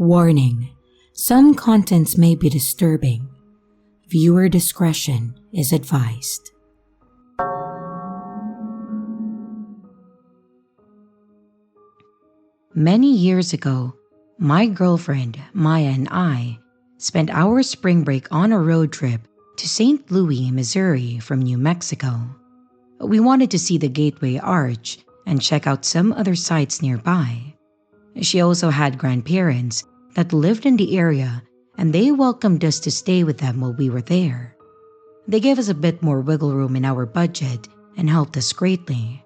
Warning: some contents may be disturbing. Viewer discretion is advised. Many years ago, my girlfriend, Maya, and I spent our spring break on a road trip to St. Louis, Missouri from New Mexico. We wanted to see the Gateway Arch and check out some other sites nearby. She also had grandparents that lived in the area, and they welcomed us to stay with them while we were there. They gave us a bit more wiggle room in our budget and helped us greatly.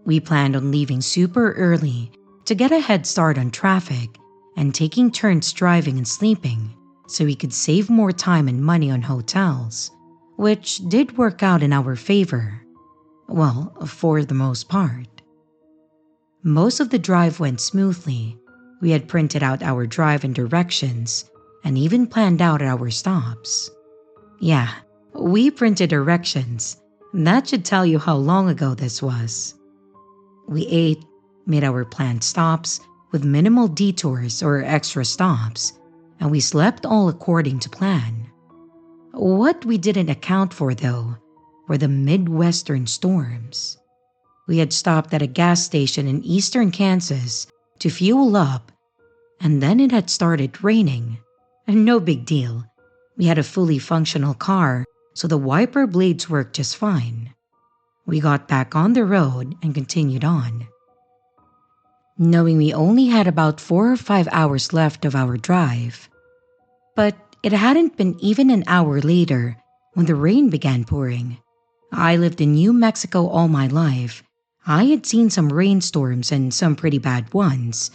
We planned on leaving super early to get a head start on traffic and taking turns driving and sleeping so we could save more time and money on hotels, which did work out in our favor. Well, for the most part. Most of the drive went smoothly. We had printed out our drive and directions and even planned out our stops. Yeah, we printed directions. That should tell you how long ago this was. We ate, made our planned stops with minimal detours or extra stops, and we slept all according to plan. What we didn't account for, though, were the Midwestern storms. We had stopped at a gas station in eastern Kansas to fuel up, and then it had started raining. And no big deal. We had a fully functional car, so the wiper blades worked just fine. We got back on the road and continued on. Knowing we only had about 4 or 5 hours left of our drive. But it hadn't been even an hour later when the rain began pouring. I lived in New Mexico all my life. I had seen some rainstorms and some pretty bad ones,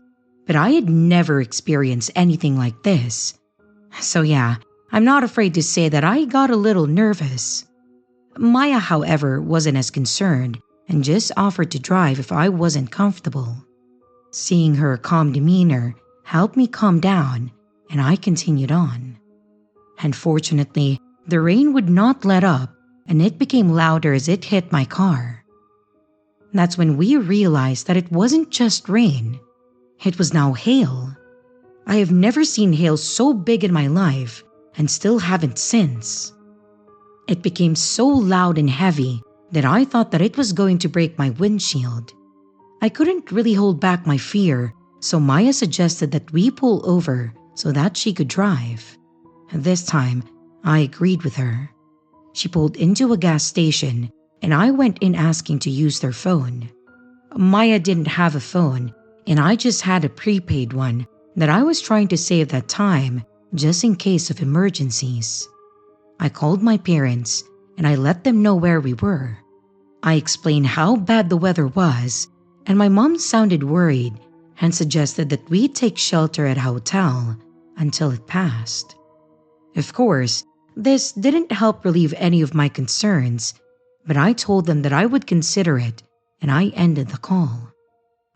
but I had never experienced anything like this. So yeah, I'm not afraid to say that I got a little nervous. Maya, however, wasn't as concerned and just offered to drive if I wasn't comfortable. Seeing her calm demeanor helped me calm down, and I continued on. Unfortunately, the rain would not let up, and it became louder as it hit my car. That's when we realized that it wasn't just rain. It was now hail. I have never seen hail so big in my life, and still haven't since. It became so loud and heavy that I thought that it was going to break my windshield. I couldn't really hold back my fear, so Maya suggested that we pull over so that she could drive. This time, I agreed with her. She pulled into a gas station, and I went in asking to use their phone. Maya didn't have a phone, and I just had a prepaid one that I was trying to save that time just in case of emergencies. I called my parents, and I let them know where we were. I explained how bad the weather was, and my mom sounded worried and suggested that we take shelter at a hotel until it passed. Of course, this didn't help relieve any of my concerns, but I told them that I would consider it, and I ended the call.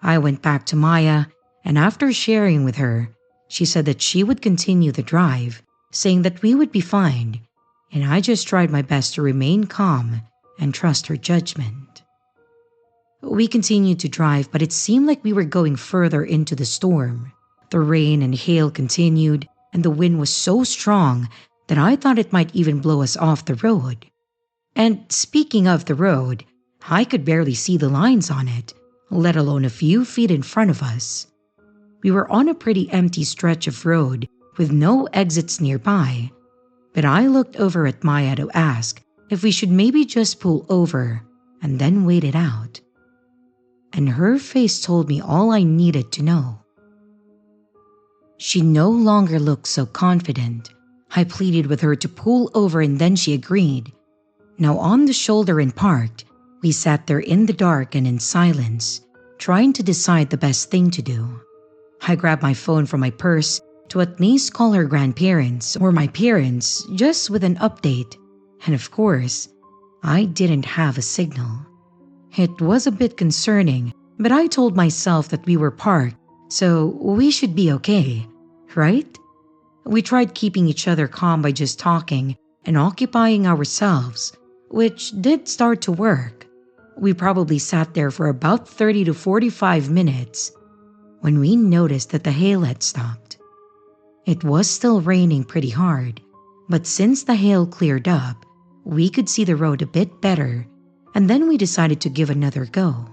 I went back to Maya, and after sharing with her, she said that she would continue the drive, saying that we would be fine, and I just tried my best to remain calm and trust her judgment. We continued to drive, but it seemed like we were going further into the storm. The rain and hail continued, and the wind was so strong that I thought it might even blow us off the road. And speaking of the road, I could barely see the lines on it, let alone a few feet in front of us. We were on a pretty empty stretch of road with no exits nearby, but I looked over at Maya to ask if we should maybe just pull over and then wait it out. And her face told me all I needed to know. She no longer looked so confident. I pleaded with her to pull over, and then she agreed. Now on the shoulder and parked, we sat there in the dark and in silence, trying to decide the best thing to do. I grabbed my phone from my purse to at least call her grandparents or my parents just with an update, and of course, I didn't have a signal. It was a bit concerning, but I told myself that we were parked, so we should be okay, right? We tried keeping each other calm by just talking and occupying ourselves, which did start to work. We probably sat there for about 30 to 45 minutes when we noticed that the hail had stopped. It was still raining pretty hard, but since the hail cleared up, we could see the road a bit better, and then we decided to give another go.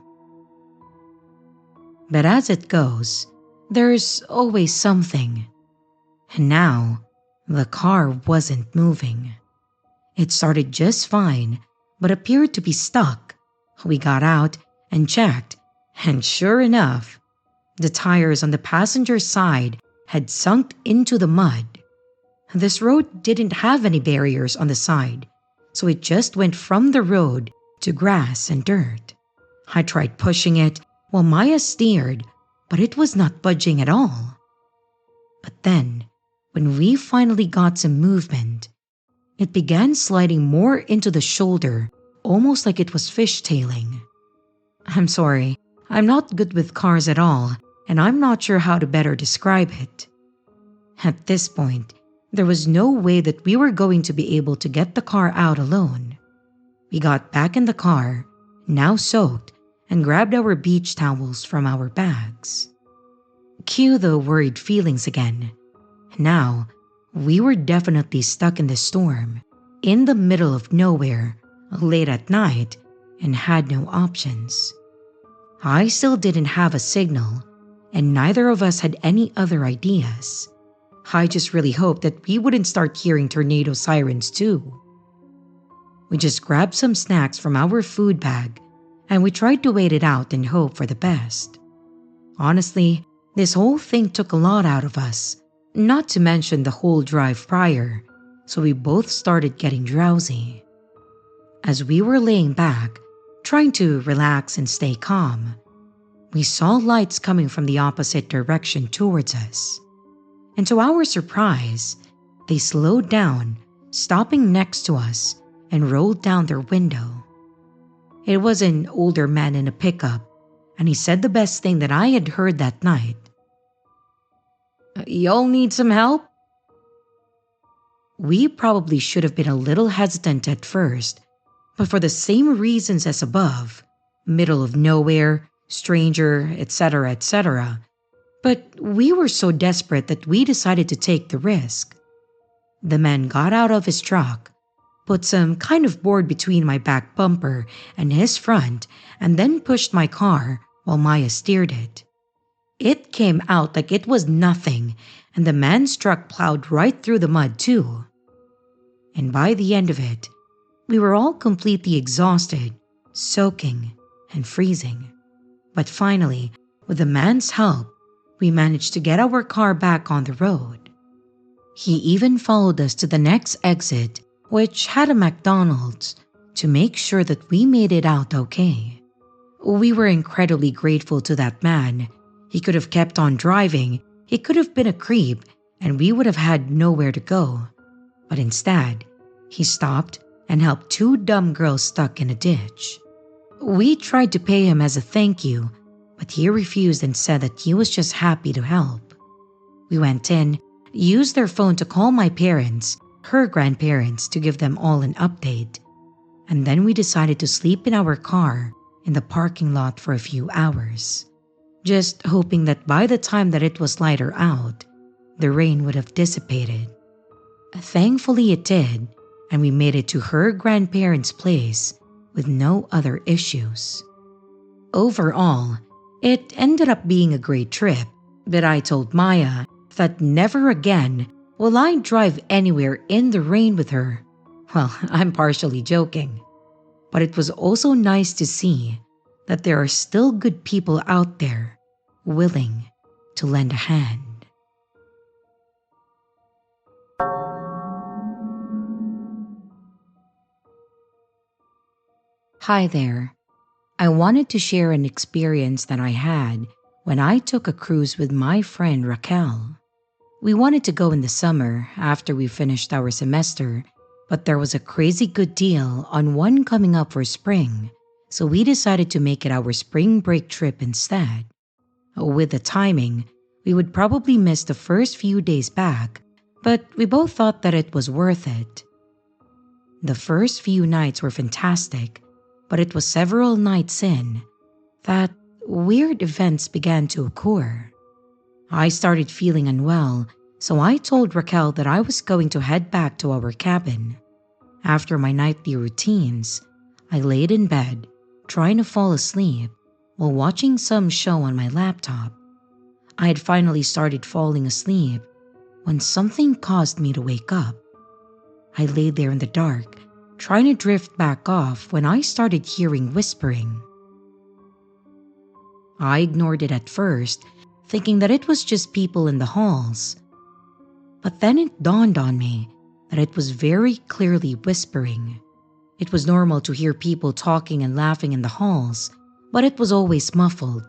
But as it goes, there's always something. And now, the car wasn't moving. It started just fine, but appeared to be stuck. We got out and checked, and sure enough, the tires on the passenger side had sunk into the mud. This road didn't have any barriers on the side, so it just went from the road to grass and dirt. I tried pushing it while Maya steered, but it was not budging at all. But then, when we finally got some movement, it began sliding more into the shoulder, almost like it was fishtailing. I'm sorry, I'm not good with cars at all, and I'm not sure how to better describe it. At this point, there was no way that we were going to be able to get the car out alone. We got back in the car, now soaked, and grabbed our beach towels from our bags. Cue the worried feelings again. Now, we were definitely stuck in the storm, in the middle of nowhere, late at night, and had no options. I still didn't have a signal, and neither of us had any other ideas. I just really hoped that we wouldn't start hearing tornado sirens too. We just grabbed some snacks from our food bag, and we tried to wait it out and hope for the best. Honestly, this whole thing took a lot out of us, not to mention the whole drive prior, so we both started getting drowsy. As we were laying back, trying to relax and stay calm, we saw lights coming from the opposite direction towards us. And to our surprise, they slowed down, stopping next to us, and rolled down their window. It was an older man in a pickup, and he said the best thing that I had heard that night. "Y'all need some help?" We probably should have been a little hesitant at first, but for the same reasons as above, middle of nowhere, stranger, etc., etc., but we were so desperate that we decided to take the risk. The man got out of his truck, put some kind of board between my back bumper and his front, and then pushed my car while Maya steered it. It came out like it was nothing, and the man's truck plowed right through the mud too. And by the end of it, we were all completely exhausted, soaking, and freezing. But finally, with the man's help, we managed to get our car back on the road. He even followed us to the next exit, which had a McDonald's, to make sure that we made it out okay. We were incredibly grateful to that man. He could have kept on driving, he could have been a creep, and we would have had nowhere to go. But instead, he stopped and helped two dumb girls stuck in a ditch. We tried to pay him as a thank you, but he refused and said that he was just happy to help. We went in, used their phone to call my parents, her grandparents, to give them all an update, and then we decided to sleep in our car in the parking lot for a few hours, just hoping that by the time that it was lighter out, the rain would have dissipated. Thankfully it did, and we made it to her grandparents' place with no other issues. Overall, it ended up being a great trip, but I told Maya that never again will I drive anywhere in the rain with her. Well, I'm partially joking, but it was also nice to see that there are still good people out there willing to lend a hand. Hi there. I wanted to share an experience that I had when I took a cruise with my friend Raquel. We wanted to go in the summer after we finished our semester, but there was a crazy good deal on one coming up for spring, so we decided to make it our spring break trip instead. With the timing, we would probably miss the first few days back, but we both thought that it was worth it. The first few nights were fantastic, but it was several nights in that weird events began to occur. I started feeling unwell, So I told Raquel that I was going to head back to our cabin. After my nightly routines, I laid in bed, trying to fall asleep while watching some show on my laptop. I had finally started falling asleep when something caused me to wake up. I lay there in the dark, trying to drift back off when I started hearing whispering. I ignored it at first, thinking that it was just people in the halls. But then it dawned on me that it was very clearly whispering. It was normal to hear people talking and laughing in the halls, but it was always muffled.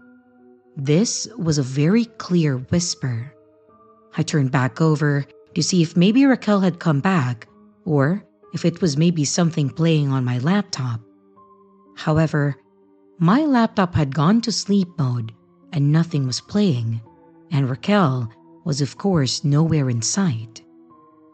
This was a very clear whisper. I turned back over to see if maybe Raquel had come back, or if it was maybe something playing on my laptop. However, my laptop had gone to sleep mode and nothing was playing, and Raquel was of course nowhere in sight.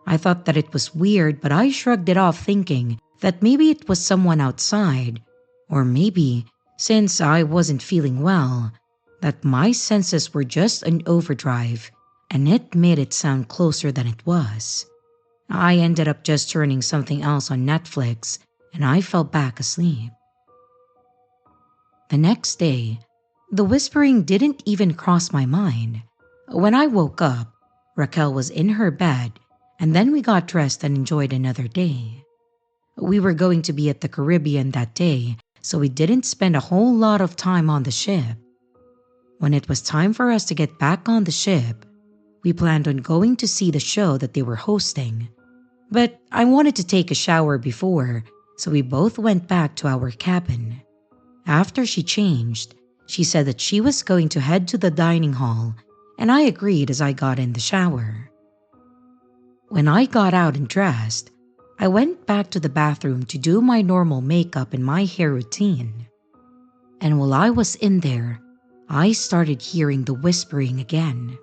I thought that it was weird, but I shrugged it off thinking that maybe it was someone outside, or maybe, since I wasn't feeling well, that my senses were just an overdrive and it made it sound closer than it was. I ended up just turning something else on Netflix and I fell back asleep. The next day, the whispering didn't even cross my mind. When I woke up, Raquel was in her bed, and then we got dressed and enjoyed another day. We were going to be at the Caribbean that day, so we didn't spend a whole lot of time on the ship. When it was time for us to get back on the ship, we planned on going to see the show that they were hosting. But I wanted to take a shower before, so we both went back to our cabin. After she changed, she said that she was going to head to the dining hall, and I agreed as I got in the shower. When I got out and dressed, I went back to the bathroom to do my normal makeup and my hair routine. And while I was in there, I started hearing the whispering again.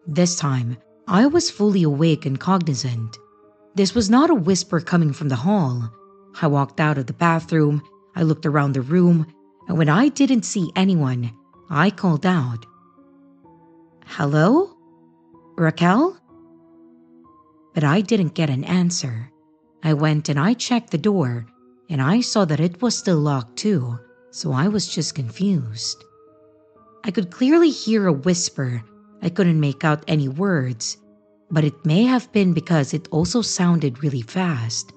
This time, I was fully awake and cognizant. This was not a whisper coming from the hall. I walked out of the bathroom, I looked around the room, and when I didn't see anyone, I called out, "Hello? Raquel?" But I didn't get an answer. I went and I checked the door, and I saw that it was still locked too, so I was just confused. I could clearly hear a whisper. I couldn't make out any words, but it may have been because it also sounded really fast.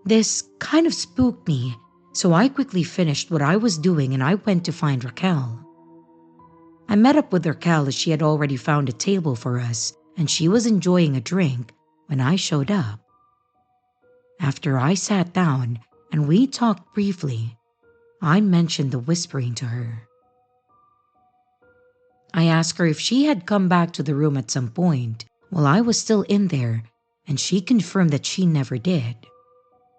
This kind of spooked me, so I quickly finished what I was doing and I went to find Raquel. I met up with Raquel as she had already found a table for us and she was enjoying a drink when I showed up. After I sat down and we talked briefly, I mentioned the whispering to her. I asked her if she had come back to the room at some point while I was still in there, and she confirmed that she never did.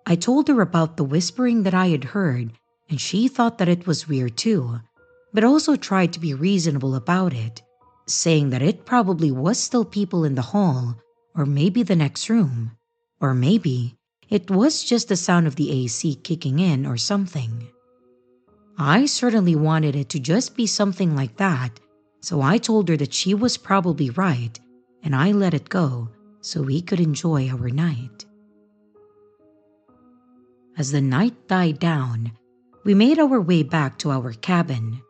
I told her about the whispering that I had heard, and she thought that it was weird too, but also tried to be reasonable about it, saying that it probably was still people in the hall, or maybe the next room, or maybe it was just the sound of the AC kicking in or something. I certainly wanted it to just be something like that, so I told her that she was probably right, and I let it go so we could enjoy our night. As the night died down, we made our way back to our cabin.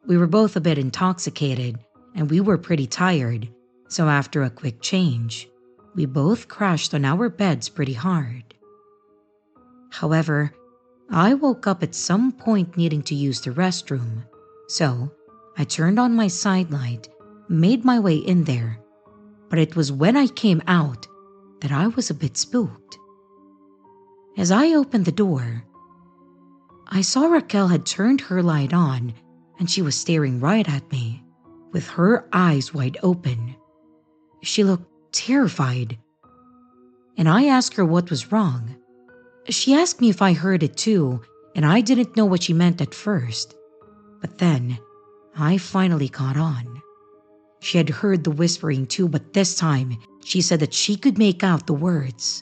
We were both a bit intoxicated and we were pretty tired, so after a quick change, we both crashed on our beds pretty hard. However, I woke up at some point needing to use the restroom, so I turned on my side light, made my way in there, but it was when I came out that I was a bit spooked. As I opened the door, I saw Raquel had turned her light on and she was staring right at me, with her eyes wide open. She looked terrified, and I asked her what was wrong. She asked me if I heard it too, and I didn't know what she meant at first. But then, I finally caught on. She had heard the whispering too, but this time, she said that she could make out the words.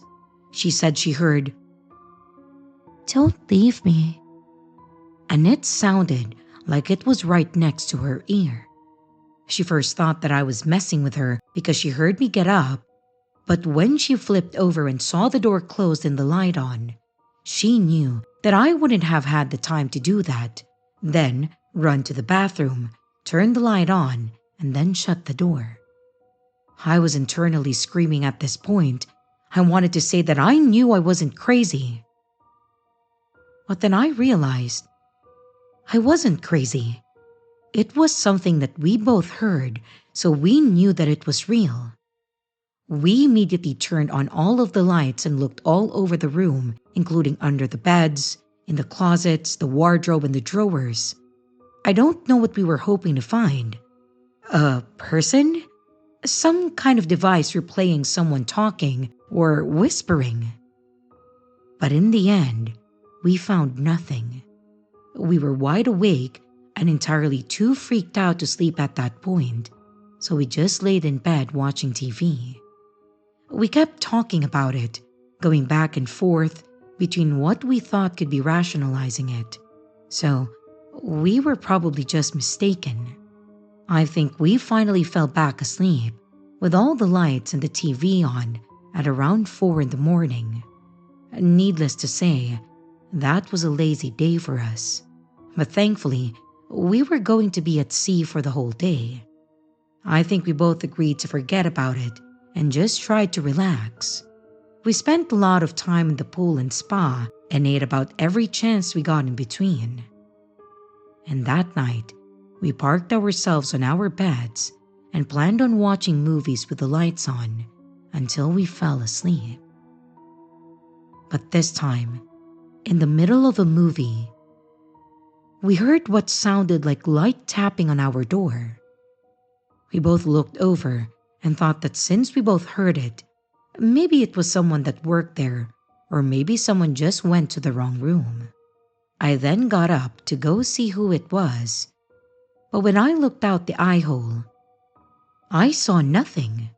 She said she heard, "Don't leave me." And it sounded like it was right next to her ear. She first thought that I was messing with her because she heard me get up, but when she flipped over and saw the door closed and the light on, she knew that I wouldn't have had the time to do that, then run to the bathroom, turn the light on, and then shut the door. I was internally screaming at this point. I wanted to say that I knew I wasn't crazy. But then I realized I wasn't crazy. It was something that we both heard, so we knew that it was real. We immediately turned on all of the lights and looked all over the room, including under the beds, in the closets, the wardrobe, and the drawers. I don't know what we were hoping to find. A person? Some kind of device replaying someone talking or whispering. But in the end, we found nothing. We were wide awake and entirely too freaked out to sleep at that point, so we just laid in bed watching TV. We kept talking about it, going back and forth between what we thought could be rationalizing it. So, we were probably just mistaken. I think we finally fell back asleep with all the lights and the TV on at around 4 in the morning. Needless to say, that was a lazy day for us. But thankfully, we were going to be at sea for the whole day. I think we both agreed to forget about it and just tried to relax. We spent a lot of time in the pool and spa and ate about every chance we got in between. And that night, we parked ourselves on our beds and planned on watching movies with the lights on until we fell asleep. But this time, in the middle of a movie, we heard what sounded like light tapping on our door. We both looked over and thought that since we both heard it, maybe it was someone that worked there, or maybe someone just went to the wrong room. I then got up to go see who it was, but when I looked out the eye hole, I saw nothing.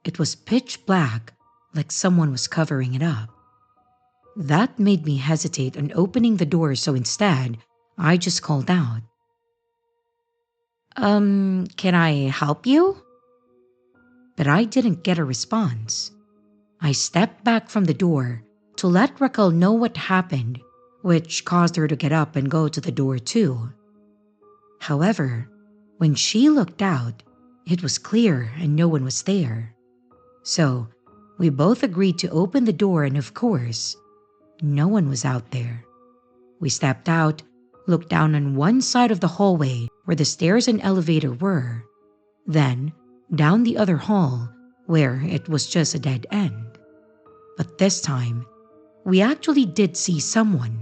It was pitch black, like someone was covering it up. That made me hesitate on opening the door, so instead, I just called out, can I help you? But I didn't get a response. I stepped back from the door to let Raquel know what happened, which caused her to get up and go to the door too. However, when she looked out, it was clear and no one was there. So, we both agreed to open the door, and of course, no one was out there. We stepped out, looked down on one side of the hallway where the stairs and elevator were, then down the other hall where it was just a dead end. But this time, we actually did see someone.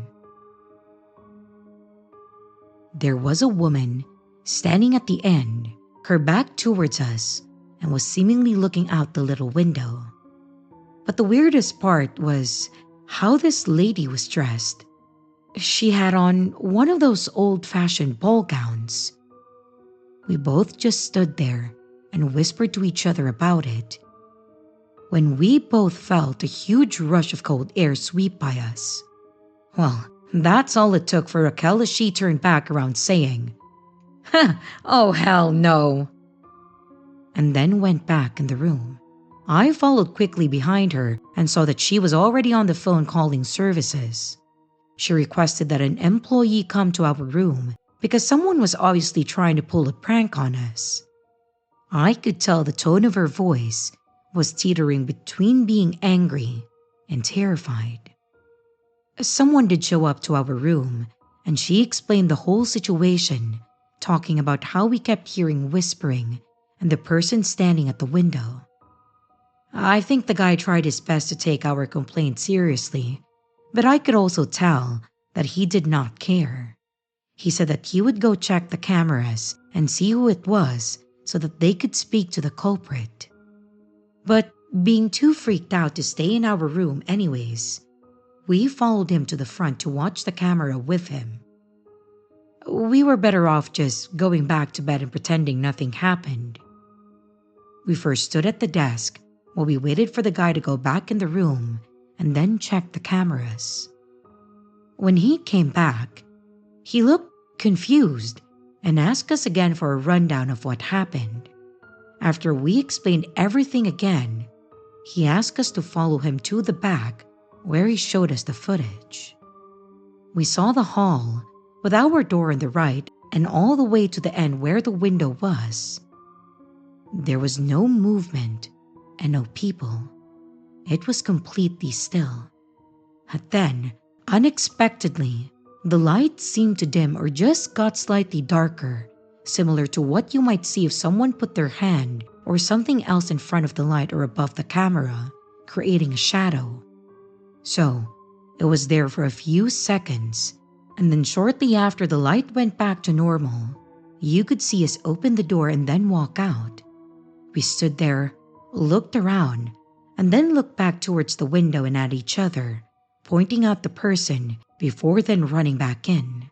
There was a woman standing at the end, her back towards us, and was seemingly looking out the little window. But the weirdest part was how this lady was dressed. She had on one of those old-fashioned ball gowns. We both just stood there and whispered to each other about it, when we both felt a huge rush of cold air sweep by us. Well, that's all it took for Raquel as she turned back around saying, "Oh hell no," and then went back in the room. I followed quickly behind her and saw that she was already on the phone calling services. She requested that an employee come to our room because someone was obviously trying to pull a prank on us. I could tell the tone of her voice was teetering between being angry and terrified. Someone did show up to our room, and she explained the whole situation, talking about how we kept hearing whispering and the person standing at the window. I think the guy tried his best to take our complaint seriously, but I could also tell that he did not care. He said that he would go check the cameras and see who it was so that they could speak to the culprit. But being too freaked out to stay in our room anyways, we followed him to the front to watch the camera with him. We were better off just going back to bed and pretending nothing happened. We first stood at the desk while we waited for the guy to go back in the room and then checked the cameras. When he came back, he looked confused and asked us again for a rundown of what happened. After we explained everything again, he asked us to follow him to the back where he showed us the footage. We saw the hall with our door on the right and all the way to the end where the window was. There was no movement and no people. It was completely still. Then, unexpectedly, the light seemed to dim or just got slightly darker, similar to what you might see if someone put their hand or something else in front of the light or above the camera, creating a shadow. So, it was there for a few seconds, and then shortly after the light went back to normal, you could see us open the door and then walk out. We stood there, looked around, and then looked back towards the window and at each other, pointing out the person before then running back in.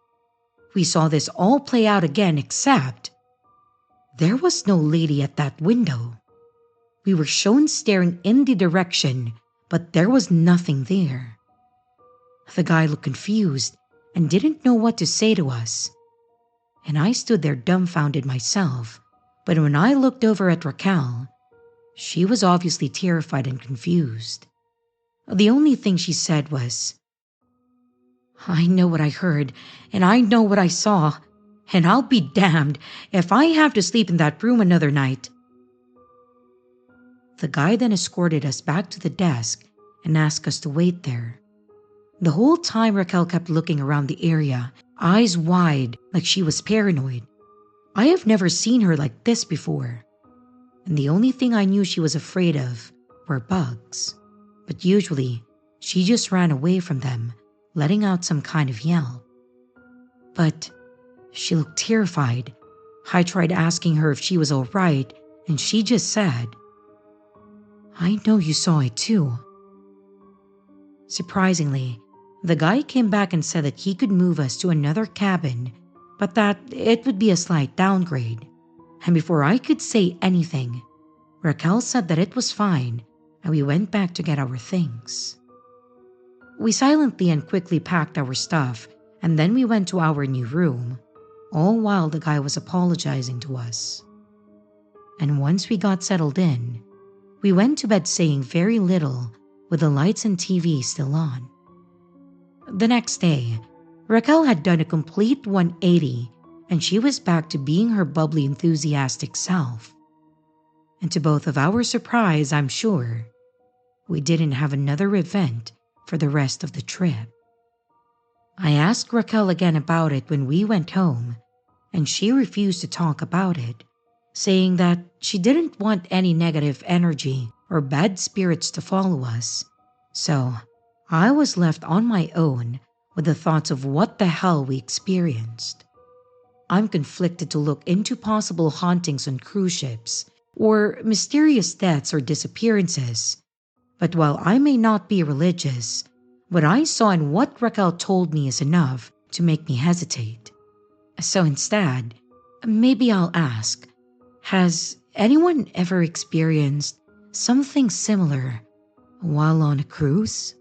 We saw this all play out again except there was no lady at that window. We were shown staring in the direction, but there was nothing there. The guy looked confused and didn't know what to say to us. And I stood there dumbfounded myself, but when I looked over at Raquel, she was obviously terrified and confused. The only thing she said was, "I know what I heard, and I know what I saw, and I'll be damned if I have to sleep in that room another night." The guy then escorted us back to the desk and asked us to wait there. The whole time Raquel kept looking around the area, eyes wide like she was paranoid. I have never seen her like this before. And the only thing I knew she was afraid of were bugs. But usually, she just ran away from them, letting out some kind of yelp. But she looked terrified. I tried asking her if she was all right, and she just said, "I know you saw it too." Surprisingly, the guy came back and said that he could move us to another cabin, but that it would be a slight downgrade. And before I could say anything, Raquel said that it was fine, and we went back to get our things. We silently and quickly packed our stuff, and then we went to our new room, all while the guy was apologizing to us. And once we got settled in, we went to bed saying very little with the lights and TV still on. The next day, Raquel had done a complete 180, and she was back to being her bubbly, enthusiastic self. And to both of our surprise, I'm sure, we didn't have another event for the rest of the trip. I asked Raquel again about it when we went home, and she refused to talk about it, saying that she didn't want any negative energy or bad spirits to follow us. So I was left on my own with the thoughts of what the hell we experienced. I'm conflicted to look into possible hauntings on cruise ships or mysterious deaths or disappearances. But while I may not be religious, what I saw and what Raquel told me is enough to make me hesitate. So instead, maybe I'll ask, has anyone ever experienced something similar while on a cruise?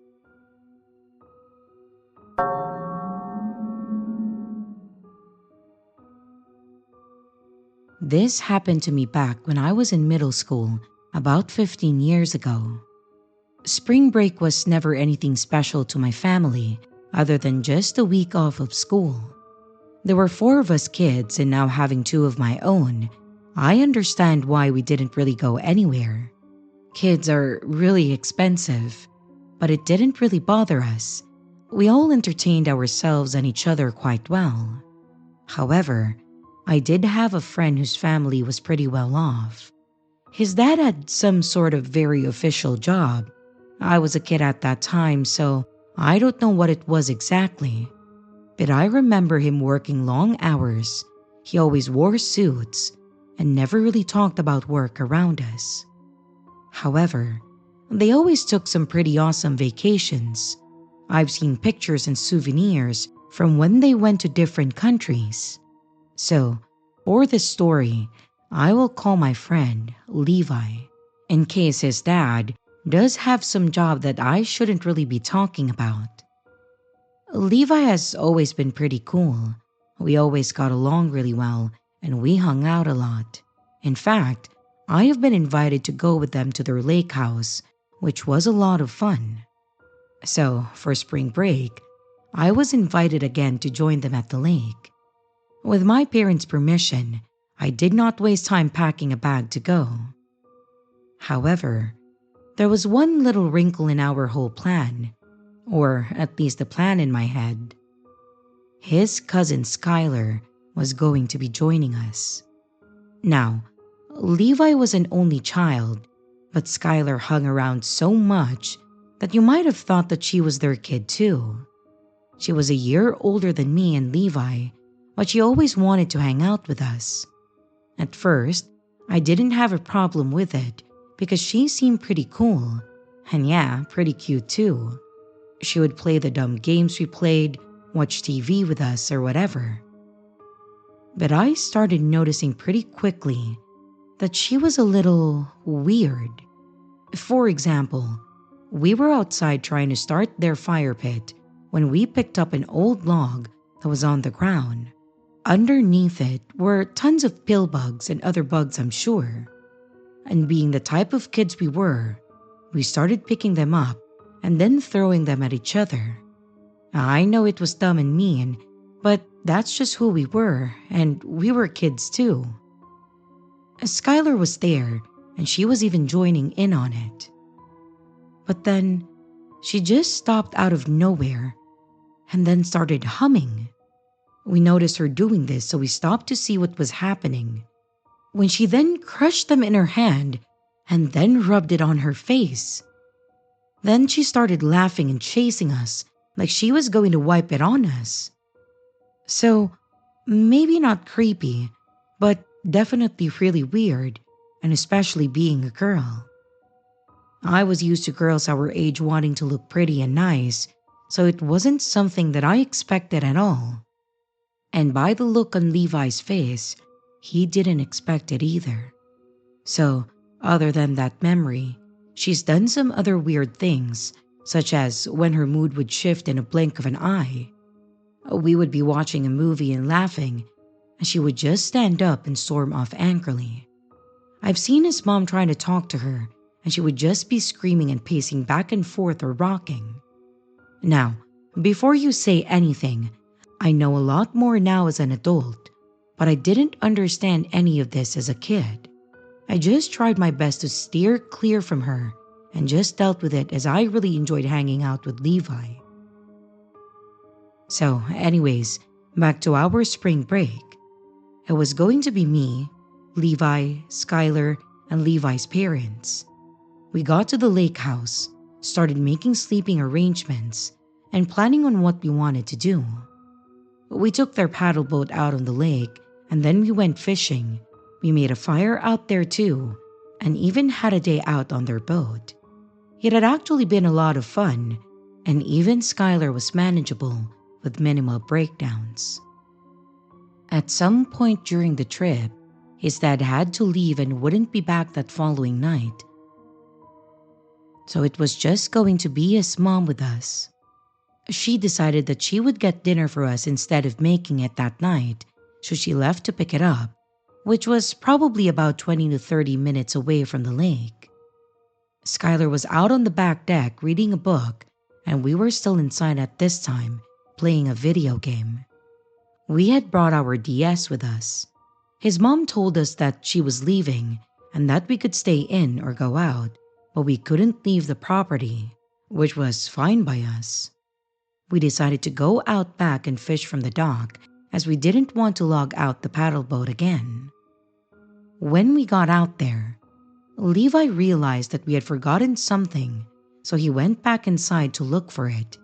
This happened to me back when I was in middle school about 15 years ago. Spring break was never anything special to my family other than just a week off of school. There were 4 of us kids, and now having 2 of my own, I understand why we didn't really go anywhere. Kids are really expensive, but it didn't really bother us. We all entertained ourselves and each other quite well. However, I did have a friend whose family was pretty well off. His dad had some sort of very official job. I was a kid at that time, so I don't know what it was exactly. But I remember him working long hours. He always wore suits and never really talked about work around us. However, they always took some pretty awesome vacations. I've seen pictures and souvenirs from when they went to different countries. So, for this story, I will call my friend Levi, in case his dad does have some job that I shouldn't really be talking about. Levi has always been pretty cool, We always got along really well and we hung out a lot. In fact, I have been invited to go with them to their lake house, which was a lot of fun. So, for spring break, I was invited again to join them at the lake. With my parents' permission, I did not waste time packing a bag to go. However, there was one little wrinkle in our whole plan, or at least the plan in my head. His cousin Skylar was going to be joining us. Now, Levi was an only child, but Skylar hung around so much that you might have thought that she was their kid too. She was a year older than me and Levi, but she always wanted to hang out with us. At first, I didn't have a problem with it because she seemed pretty cool, and yeah, pretty cute too. She would play the dumb games we played, watch TV with us or whatever. But I started noticing pretty quickly that she was a little weird. For example, we were outside trying to start their fire pit when we picked up an old log that was on the ground. Underneath it were tons of pill bugs and other bugs, I'm sure. And being the type of kids we were, we started picking them up and then throwing them at each other. I know it was dumb and mean, but that's just who we were, and we were kids too. Skylar was there, and she was even joining in on it. But then, she just stopped out of nowhere, and then started humming. We noticed her doing this, so we stopped to see what was happening. When she then crushed them in her hand, and then rubbed it on her face. Then she started laughing and chasing us, like she was going to wipe it on us. So, maybe not creepy, but definitely really weird, and especially being a girl. I was used to girls our age wanting to look pretty and nice, so it wasn't something that I expected at all. And by the look on Levi's face, he didn't expect it either. So, other than that memory, she's done some other weird things, such as when her mood would shift in a blink of an eye. We would be watching a movie and laughing, and she would just stand up and storm off angrily. I've seen his mom trying to talk to her, and she would just be screaming and pacing back and forth or rocking. Now, before you say anything, I know a lot more now as an adult, but I didn't understand any of this as a kid. I just tried my best to steer clear from her and just dealt with it as I really enjoyed hanging out with Levi. So anyways, back to our spring break. It was going to be me, Levi, Skylar, and Levi's parents. We got to the lake house, started making sleeping arrangements, and planning on what we wanted to do. We took their paddle boat out on the lake, and then we went fishing. We made a fire out there too, and even had a day out on their boat. It had actually been a lot of fun, and even Skylar was manageable with minimal breakdowns. At some point during the trip, his dad had to leave and wouldn't be back that following night. So it was just going to be his mom with us. She decided that she would get dinner for us instead of making it that night, so she left to pick it up, which was probably about 20 to 30 minutes away from the lake. Skylar was out on the back deck reading a book, and we were still inside at this time, playing a video game. We had brought our DS with us. His mom told us that she was leaving and that we could stay in or go out, but we couldn't leave the property, which was fine by us. We decided to go out back and fish from the dock as we didn't want to log out the paddle boat again. When we got out there, Levi realized that we had forgotten something, so he went back inside to look for it,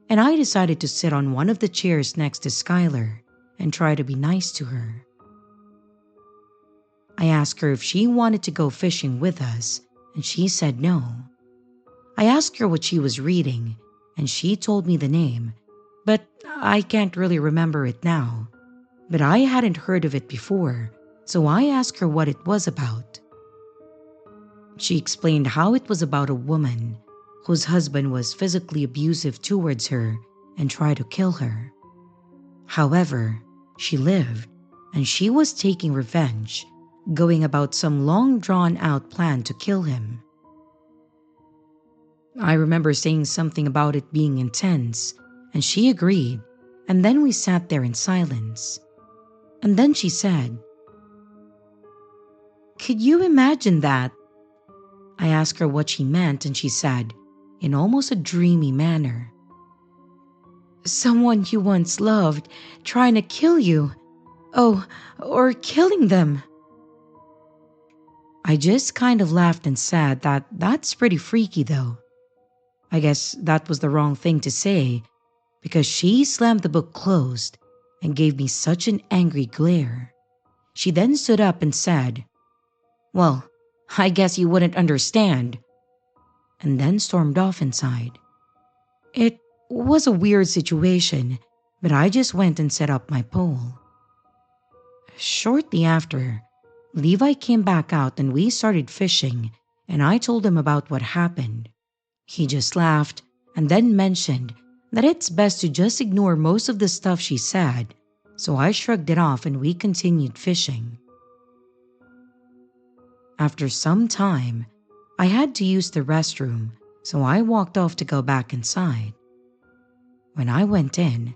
and I decided to sit on one of the chairs next to Skylar and try to be nice to her. I asked her if she wanted to go fishing with us, and she said no. I asked her what she was reading, and she told me the name, but I can't really remember it now. But I hadn't heard of it before, so I asked her what it was about. She explained how it was about a woman whose husband was physically abusive towards her and tried to kill her. However, She lived, and she was taking revenge, going about some long drawn out plan to kill him. I remember saying something about it being intense, and she agreed, and then we sat there in silence. And then she said, "Could you imagine that?" I asked her what she meant, and she said, in almost a dreamy manner, "Someone you once loved trying to kill you. Oh, or killing them." I just kind of laughed and said that that's pretty freaky though. I guess that was the wrong thing to say because she slammed the book closed and gave me such an angry glare. She then stood up and said, "Well, I guess you wouldn't understand," and then stormed off inside. It was a weird situation, but I just went and set up my pole. Shortly after, Levi came back out and we started fishing, and I told him about what happened. He just laughed and then mentioned that it's best to just ignore most of the stuff she said, so I shrugged it off and we continued fishing. After some time, I had to use the restroom, so I walked off to go back inside. When I went in,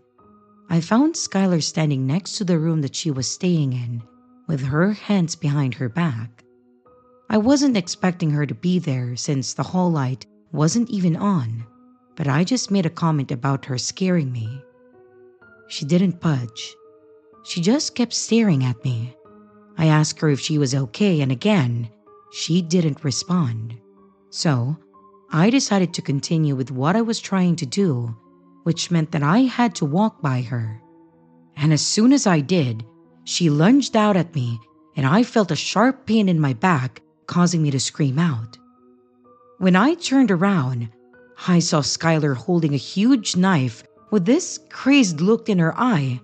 I found Skylar standing next to the room that she was staying in, with her hands behind her back. I wasn't expecting her to be there since the hall light wasn't even on, but I just made a comment about her scaring me. She didn't budge. She just kept staring at me. I asked her if she was okay, and again, she didn't respond. So, I decided to continue with what I was trying to do, which meant that I had to walk by her. And as soon as I did, she lunged out at me, and I felt a sharp pain in my back, causing me to scream out. When I turned around, I saw Skylar holding a huge knife with this crazed look in her eye.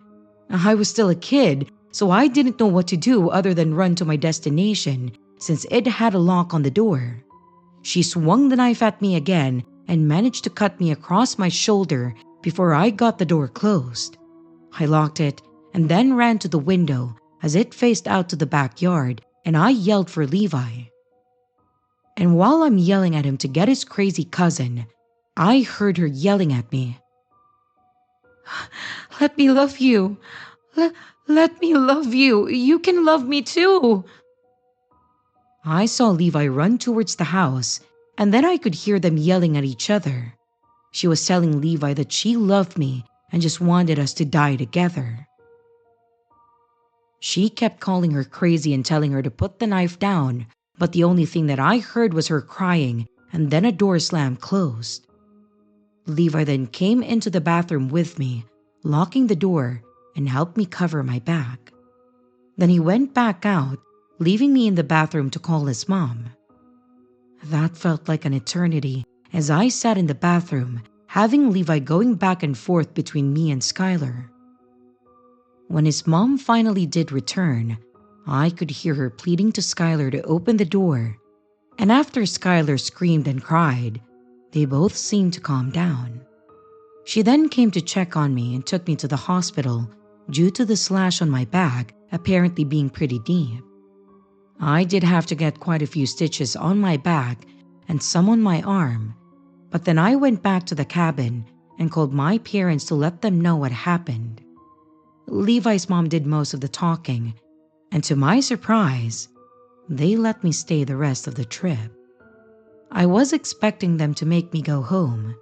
I was still a kid, so I didn't know what to do other than run to my destination since it had a lock on the door. She swung the knife at me again and managed to cut me across my shoulder before I got the door closed. I locked it and then ran to the window as it faced out to the backyard, and I yelled for Levi. And while I'm yelling at him to get his crazy cousin, I heard her yelling at me, "Let me love you. Let me love you. You can love me too." I saw Levi run towards the house, and then I could hear them yelling at each other. She was telling Levi that she loved me and just wanted us to die together. She kept calling her crazy and telling her to put the knife down, but the only thing that I heard was her crying, and then a door slammed closed. Levi then came into the bathroom with me, locking the door, and helped me cover my back. Then he went back out, leaving me in the bathroom to call his mom. That felt like an eternity as I sat in the bathroom, having Levi going back and forth between me and Skylar. When his mom finally did return, I could hear her pleading to Skylar to open the door, and after Skylar screamed and cried, they both seemed to calm down. She then came to check on me and took me to the hospital due to the slash on my back apparently being pretty deep. I did have to get quite a few stitches on my back and some on my arm, but then I went back to the cabin and called my parents to let them know what happened. Levi's mom did most of the talking, and to my surprise, they let me stay the rest of the trip. I was expecting them to make me go home,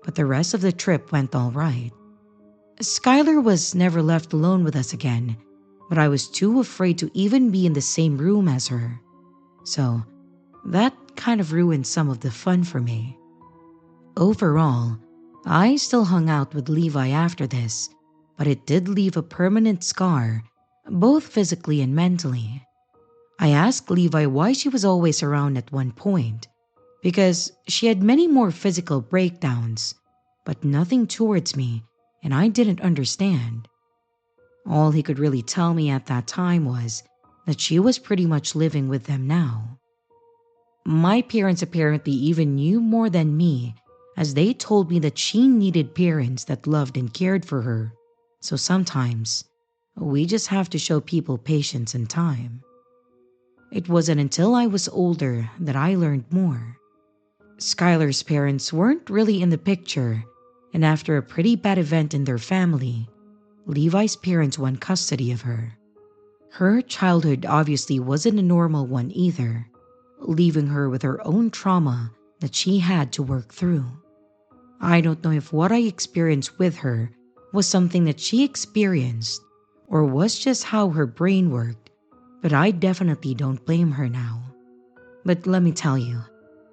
but the rest of the trip went all right. Skylar was never left alone with us again, but I was too afraid to even be in the same room as her. So, that kind of ruined some of the fun for me. Overall, I still hung out with Levi after this, but it did leave a permanent scar, both physically and mentally. I asked Levi why she was always around at one point, because she had many more physical breakdowns, but nothing towards me, and I didn't understand. All he could really tell me at that time was that she was pretty much living with them now. My parents apparently even knew more than me, as they told me that she needed parents that loved and cared for her, so sometimes We just have to show people patience and time. It wasn't until I was older that I learned more. Skylar's parents weren't really in the picture, and after a pretty bad event in their family, Levi's parents won custody of her. Her childhood obviously wasn't a normal one either, leaving her with her own trauma that she had to work through. I don't know if what I experienced with her was something that she experienced or was just how her brain worked, but I definitely don't blame her now. But let me tell you,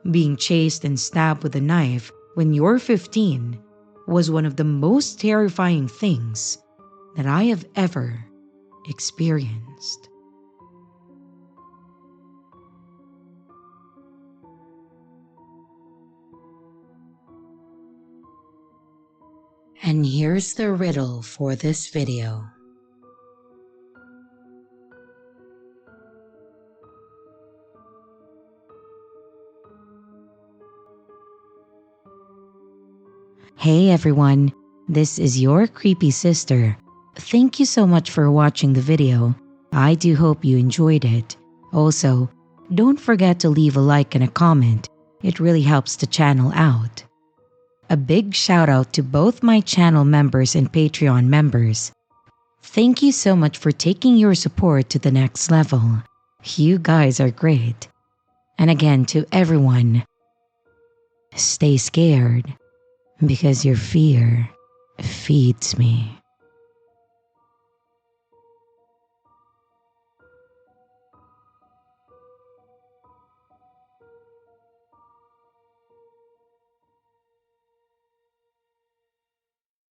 being chased and stabbed with a knife when you're 15 was one of the most terrifying things that I have ever experienced. And here's the riddle for this video. Hey everyone, this is your creepy sister. Thank you so much for watching the video. I do hope you enjoyed it. Also, don't forget to leave a like and a comment. It really helps the channel out. A big shout out to both my channel members and Patreon members. Thank you so much for taking your support to the next level. You guys are great. And again, to everyone, stay scared because your fear feeds me.